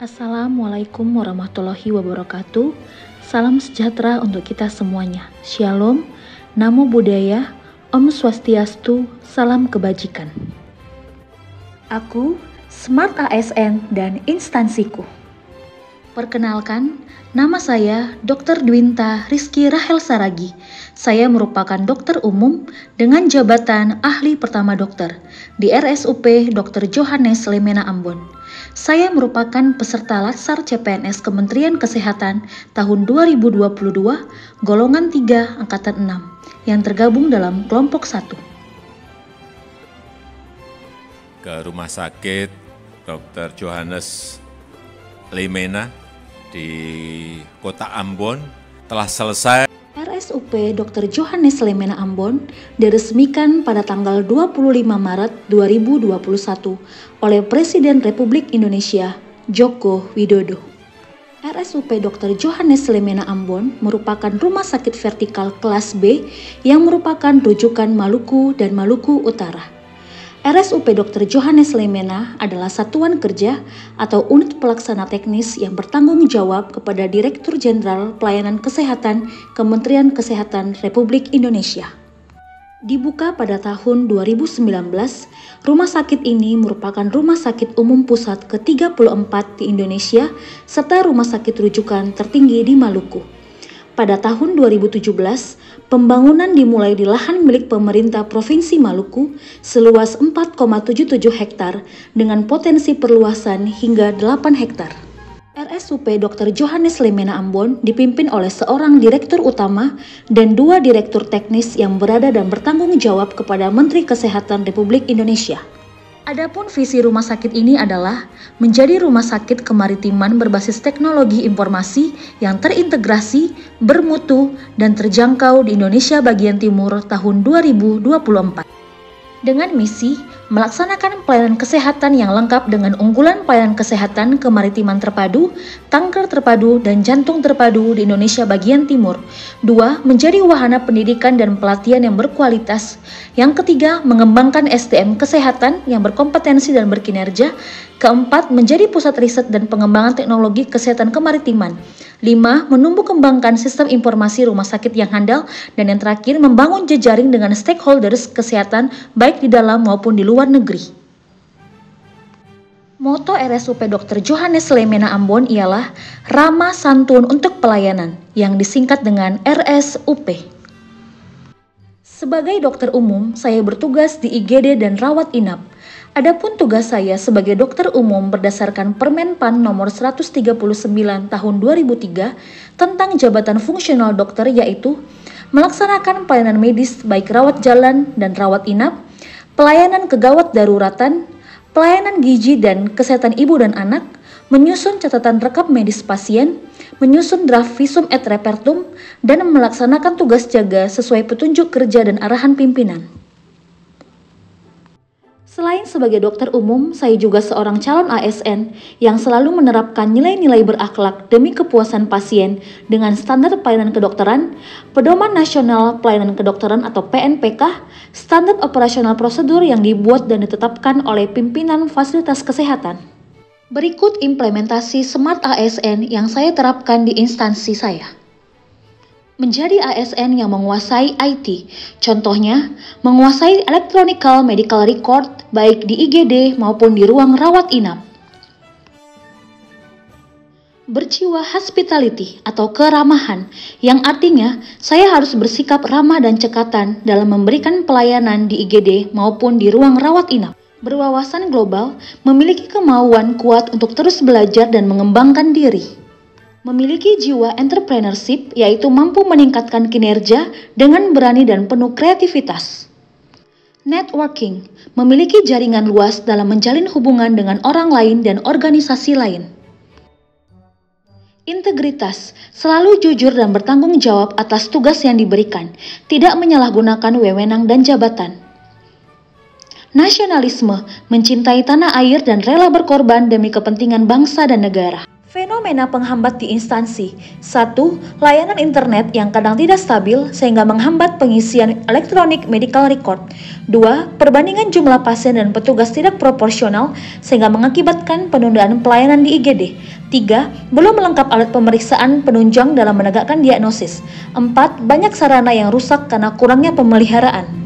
Assalamualaikum warahmatullahi wabarakatuh. Salam sejahtera untuk kita semuanya. Shalom, Namo Buddhaya, Om Swastiastu, salam kebajikan. Aku, Smart ASN dan instansiku. Perkenalkan, nama saya Dr. Dwinta Rizky Rahel Saragi. Saya merupakan dokter umum dengan jabatan ahli pertama dokter di RSUP Dr. Johannes Lemena Ambon. Saya merupakan peserta Latsar CPNS Kementerian Kesehatan tahun 2022, golongan 3, angkatan 6, yang tergabung dalam kelompok 1. Ke Rumah Sakit Dr. Johannes Lemena di Kota Ambon telah selesai. RSUP Dr. Johannes Lemena Ambon diresmikan pada tanggal 25 Maret 2021 oleh Presiden Republik Indonesia Joko Widodo. RSUP Dr. Johannes Lemena Ambon merupakan rumah sakit vertikal kelas B yang merupakan rujukan Maluku dan Maluku Utara. RSUP Dr. Johannes Lemena adalah satuan kerja atau unit pelaksana teknis yang bertanggung jawab kepada Direktur Jenderal Pelayanan Kesehatan Kementerian Kesehatan Republik Indonesia. Dibuka pada tahun 2019, rumah sakit ini merupakan rumah sakit umum pusat ke-34 di Indonesia serta rumah sakit rujukan tertinggi di Maluku. Pada tahun 2017, pembangunan dimulai di lahan milik pemerintah Provinsi Maluku seluas 4,77 hektar dengan potensi perluasan hingga 8 hektar. RSUP Dr. Johannes Lemena Ambon dipimpin oleh seorang direktur utama dan 2 direktur teknis yang berada dan bertanggung jawab kepada Menteri Kesehatan Republik Indonesia. Adapun visi rumah sakit ini adalah menjadi rumah sakit kemaritiman berbasis teknologi informasi yang terintegrasi, bermutu, dan terjangkau di Indonesia bagian timur tahun 2024. Dengan misi melaksanakan pelayanan kesehatan yang lengkap dengan unggulan pelayanan kesehatan kemaritiman terpadu, kanker terpadu, dan jantung terpadu di Indonesia bagian timur. 2. Menjadi wahana pendidikan dan pelatihan yang berkualitas. Yang ketiga, mengembangkan SDM kesehatan yang berkompetensi dan berkinerja. Keempat, menjadi pusat riset dan pengembangan teknologi kesehatan kemaritiman. 5. Menumbuh kembangkan sistem informasi rumah sakit yang handal. Dan yang terakhir, membangun jejaring dengan stakeholders kesehatan baik di dalam maupun di luar negeri. Moto RSUP Dr. Johannes Lemena Ambon ialah Ramah Santun untuk Pelayanan, yang disingkat dengan RSUP. Sebagai dokter umum, saya bertugas di IGD dan rawat inap. Adapun tugas saya sebagai dokter umum berdasarkan Permenpan nomor 139 tahun 2003 tentang jabatan fungsional dokter, yaitu melaksanakan pelayanan medis baik rawat jalan dan rawat inap, pelayanan kegawat daruratan, pelayanan gizi dan kesehatan ibu dan anak, menyusun catatan rekap medis pasien, menyusun draft visum et repertum, dan melaksanakan tugas jaga sesuai petunjuk kerja dan arahan pimpinan. Selain sebagai dokter umum, saya juga seorang calon ASN yang selalu menerapkan nilai-nilai berakhlak demi kepuasan pasien dengan standar pelayanan kedokteran, Pedoman Nasional Pelayanan Kedokteran atau PNPK, standar operasional prosedur yang dibuat dan ditetapkan oleh pimpinan fasilitas kesehatan. Berikut implementasi Smart ASN yang saya terapkan di instansi saya. Menjadi ASN yang menguasai IT, contohnya menguasai Electronic Medical Record baik di IGD maupun di ruang rawat inap. Berjiwa hospitality atau keramahan, yang artinya saya harus bersikap ramah dan cekatan dalam memberikan pelayanan di IGD maupun di ruang rawat inap. Berwawasan global, memiliki kemauan kuat untuk terus belajar dan mengembangkan diri. Memiliki jiwa entrepreneurship, yaitu mampu meningkatkan kinerja dengan berani dan penuh kreativitas. Networking, memiliki jaringan luas dalam menjalin hubungan dengan orang lain dan organisasi lain. Integritas, selalu jujur dan bertanggung jawab atas tugas yang diberikan, tidak menyalahgunakan wewenang dan jabatan. Nasionalisme, mencintai tanah air dan rela berkorban demi kepentingan bangsa dan negara. Fenomena penghambat di instansi. 1. Layanan internet yang kadang tidak stabil sehingga menghambat pengisian elektronik medical record. 2. Perbandingan jumlah pasien dan petugas tidak proporsional sehingga mengakibatkan penundaan pelayanan di IGD. 3. Belum lengkap alat pemeriksaan penunjang dalam menegakkan diagnosis. 4. Banyak sarana yang rusak karena kurangnya pemeliharaan.